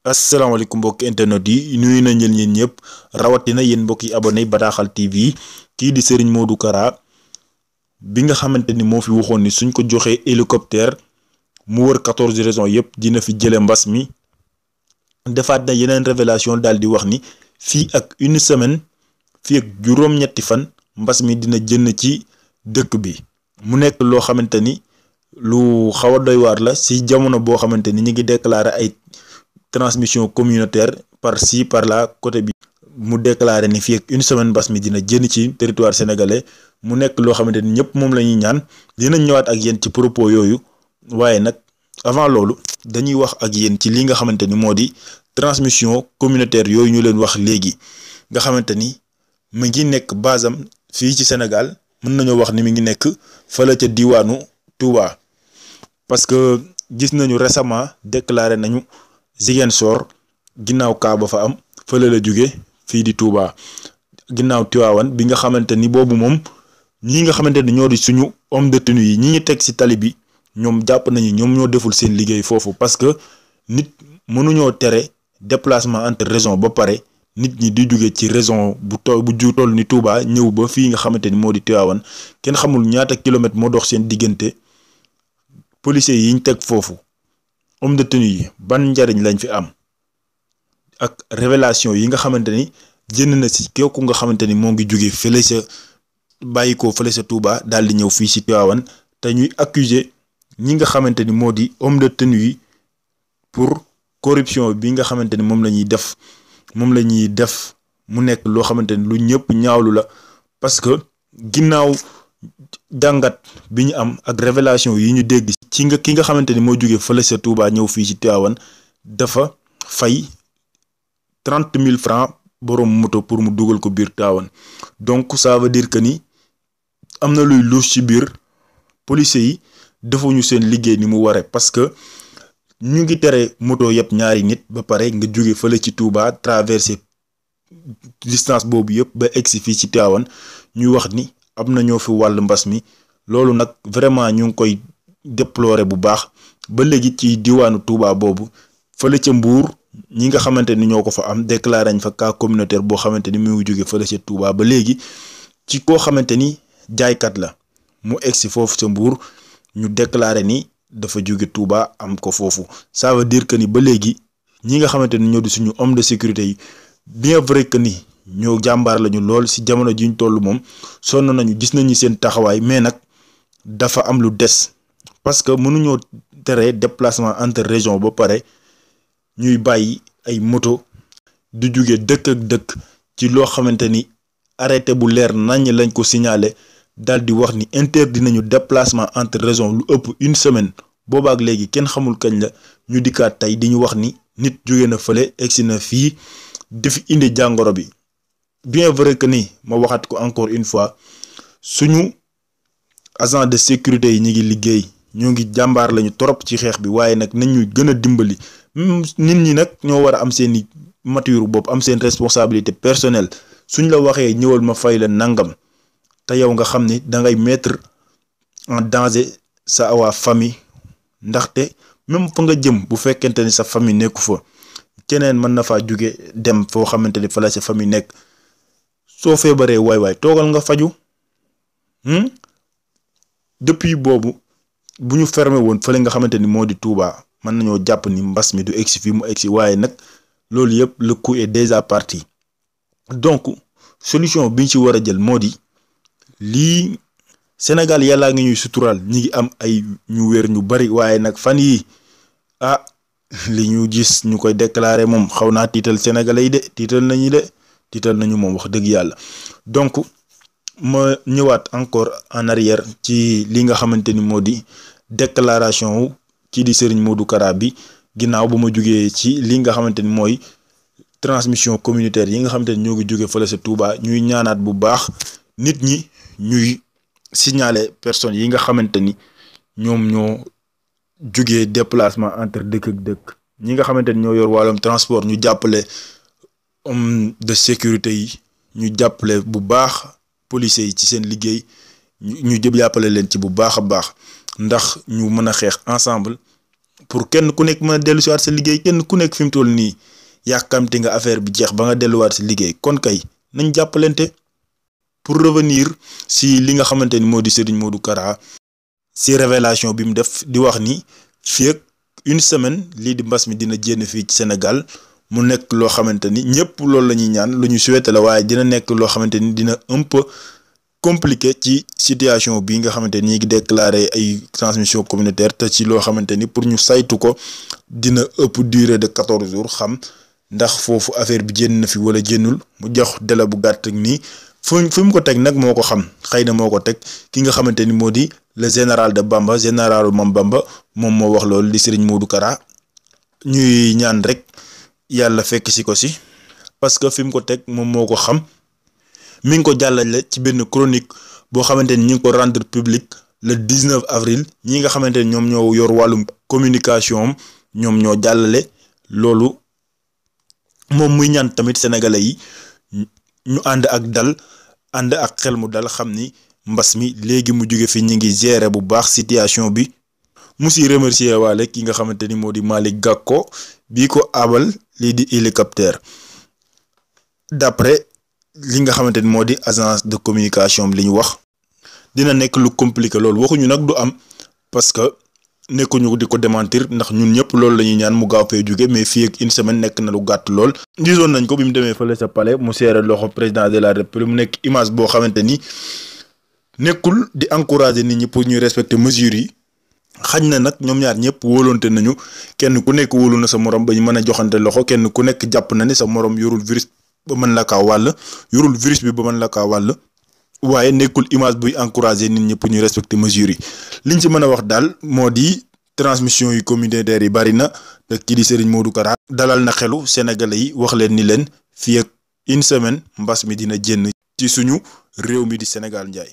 asalaamaaleykum mbokki internet yi nuyu nañ leen yéen ñëpp rawatina yéen mbokk yi abonné Bataaxal TV kii di Serigne Modou Kara bi nga xamante ni moo fi waxoon ni suñ ko joxee hélicoptère mu wër 14 régions yëpp dina fi jële mbas mi defaat na yeneen révélation daal di wax ni fii ak une semaine fii ak juróom-ñetti fan mbas mi dina jënn ci dëkk bi mu nekk loo xamante ni lu xaw a doy waar la si jamono boo xamante ni ñu ngi déclaré ay transmission communautaire par ci par là côté bi mu déclaré ni fii ak une semaine mbas mi dina jënd ci territoire sénégalais mu nekk loo xamante ni ñëpp moom la ñuy ñaan dinañ ñëwaat ak yéen ci propos yooyu waaye nag avant loolu dañuy wax ak yéen ci li nga xamante ni moo di transmission communautaire yooyu ñu leen wax léegi nga xamante ni mu ngi nekk basam fii ci Sénégal mën nañoo wax ni mi ngi nekk fële ca diwaanu Touba parce que gis nañu récemment déclaré nañu Ziguinchor ginnaaw kaa ba fa am fële la jóge fii di Touba ginnaaw Tivaouane bi nga xamante ni boobu moom ñi nga xamante ni ñoo di suñu homme de tenue yi ñi teg ci tali bi ñoom jàpp nañu ñoom ñoo deful seen liggéey foofu parce que nit mënuñoo tere déplacement entre région ba pare nit ñi di jóge ci région bu toll ni Touba ñëw ba fii nga xamante ni moo di Tivaouane kenn xamul ñaata kilomètre moo dox seen diggante policiers yi ñu teg foofu homme de tenue yi ban njariñ lañ fi am ak révélation yi nga xamante ni jënd na ci kooku nga xamante ni moo ngi jóge fële sa bàyyi ko fële sa Touba daal di ñëw fii ci Tivaouane te ñuy accuser ñi nga xamante ni moo di homme de tenue yi pour corruption bi nga xamante ni moom la ñuy def mu nekk loo xamante ni lu ñëpp ñaawlu la parce que ginnaaw jàngat bi ñu am ak révélation yi ñu dégg ci ki nga xamante ni moo jóge fële sa Touba ñëw fii ci Tivaouane dafa fay 30 000 francs borom moto pour mu dugal ko biir Tivaouane donc ça veut dire que ni am na luy louche ci biir policiers yi defuñu seen liggéey ni mu waree parce que ñu ngi tere moto yëpp ñaari nit ba pare nga jóge fële ci Touba traversé distance boobu yëpp ba egsi fii ci Tivaouane ñuy wax ni am na ñoo fi wàll mbas mi loolu nag vraiment ñu ngi koy déplorer bu baax ba léegi ci diwaanu Touba boobu fële ca Mbour ñi nga xamante ni ñoo ko fa am déclaré nañ fa cas communautaire boo xamante ni mu ngi jóge fële ca Touba ba léegi ci koo xamante ni jaaykat la mu egsi foofu ca Mbour ñu déclaré ni dafa jóge Touba am ko foofu ça veut dire que ni ba léegi ñi nga xamante ni ñoo di suñu homme de sécurité yi bien vrai que ni ñoo jàmbaar lañu lool ci jamono ji ñu toll moom sonn nañu gis nañu seen taxawaay mais nag dafa am lu des parce que mënuñoo tere déplacement entre région ba pare ñuy bàyyi ay moto du jóge dëkk ak dëkk ci loo xamante ni arrêté bu leer nañ lañ ko signalé daal di wax ni interdit nañu déplacement entre région lu ëpp une semaine boobaak léegi kenn xamul kañ la ñu dikkaat tey di ñu wax ni nit jóge na fële egsi na fii dafi indi jàngoro bi bien vrai que ni ma waxaat ko encore une fois suñu agent de sécurité yi ñu ngi liggéey ñoo ngi jàmbaar lañu torop ci xeex bi waaye nag nañ ñu gën a dimbali nit ñi nag ñoo war a am seeni mature bopp am seen responsabilité personnelle suñ la waxee ñëwal ma fay la nangam te yow nga xam ni dangay mettre en danger sa waa famille ndaxte même fa nga jëm bu fekkente ni sa famille nekku fa keneen mën na faa jóge dem foo xamante ni fa la sa famille nekk soo feebaree waay toogal nga faju depuis boobu bu ñu fermé woon fële nga xamante ni moo di Touba mën nañoo jàpp ni mbas mi du egsi fii mu egsi waaye nag loolu yëpp le coup est déjà parti donc solution bi ñu ci war a jël moo di lii Sénégal yàllaa ngi ñuy suturaal ñi ngi am ay ñu wér ñu bari waaye nag fan yi li ñu gis ñu koy déclarer moom xaw naa tiital sénégalais yi de tiital nañu moom wax dëgg yàlla donc ma ñëwaat encore en arrière ci li nga xamante ni moo di déclaration wu kii di Serigne Modou Kara bi ginnaaw ba ma jugee ci li nga xamante ni mooy transmission communautaire yi nga xamante ni ñoo ngi jóge fële sa Touba ñuy ñaanaat bu baax nit ñi ñuy signaler personnes yi nga xamante ni ñoom ñoo jugee déplacement entre dëkk ak dëkk ñi nga xamante ni ñoo yor wàllum transport ñu jàppale homme de sécurité yi ñu jàppale bu baax policiers yi ci seen liggéey ñu jàppale leen ci bu baax a baax ndax ñu mën a xeex ensemble pour kenn ku nekk mën a dellu si waat sa liggéey. kenn ku nekk fi mu toll nii yàkkamti nga affaire bi jeex ba nga delluwaat si liggéey kon kay nañ jàppalante. pour revenir si li nga xamante ni moo di Serigne Modou Kara si révélation bi mu def di wax ni fii ak une semaine lii di mbas mi dina génn fii ci Sénégal mu nekk loo xamante ni ñëpp loolu la ñuy ñaan lu ñu souhaité la waaye dina nekk loo xamante ni dina un peu compliqué ci situation bi nga xamante ni ñi ngi déclaré ay transmission communautaire te ci loo xamante ni pour ñu saytu ko dina ëpp durée de 14 jours xam ndax foofu affaire bi génn na fi wala génnul mu jox délai bu gàtt nii. fu mu ko teg nag moo ko xam xëy na moo ko teg ki nga xamante ni moo di le général de Bamba général Mam Bamba moom moo wax loolu di Serigne Modou Kara ñuy ñaan rek yàlla fekk si ko si parce que fi mu ko teg moom moo ko xam mi ngi ko jàllale ci benn chronique boo xamante ni ñu ngi ko rendre public le 19 avril ñi nga xamante ni ñoom ñoo yor wàllum communication ñoom ñoo jàllale loolu moom muy ñaan tamit sénégalais yi ñu ànd ak dal ànd ak xel mu dal xam ni mbas mi léegi mu jóge fi ñu ngi gérer bu baax situation bi mu si remercier waale ki nga xamante ni moo di Malick Gakou bii ko abal lii di hélicoptère d'après li nga xamante ni moo di agence de communication bi li ñu wax dina nekk lu compliqué loolu waxuñu nag du am parce que nekkuñu di ko démentir ndax ñun ñëpp loolu la ñuy ñaan mu gaaw fee jóge mais fii ak une semaine nekk na lu gàtt lool. gisoon nañ ko bi mu demee fële sa palais mu seere loxo président de la république mu nekk image boo xamante ni nekkul di encourager nit ñi pour ñuy respecter mesures yi xañ na nag ñoom ñaar ñëpp wóolonte nañu kenn ku nekk wóolu na sa morom ba ñu mën a joxante loxo kenn ku nekk jàpp na ni sa morom yorul virus ba mën la kaa wàll yorul virus bi ba mën la kaa wàll. waaye nekkul image buy encourager nit ñi pour ñu respecter mesures yi liñ ci mën a wax daal moo di transmission yu communautaire yi bari na te kii di Serigne Modou Kara dalal na xelu sénégalais yi wax leen ni leen fii ak une semaine mbas mi dina génn ci suñu réew mi di Sénégal njaay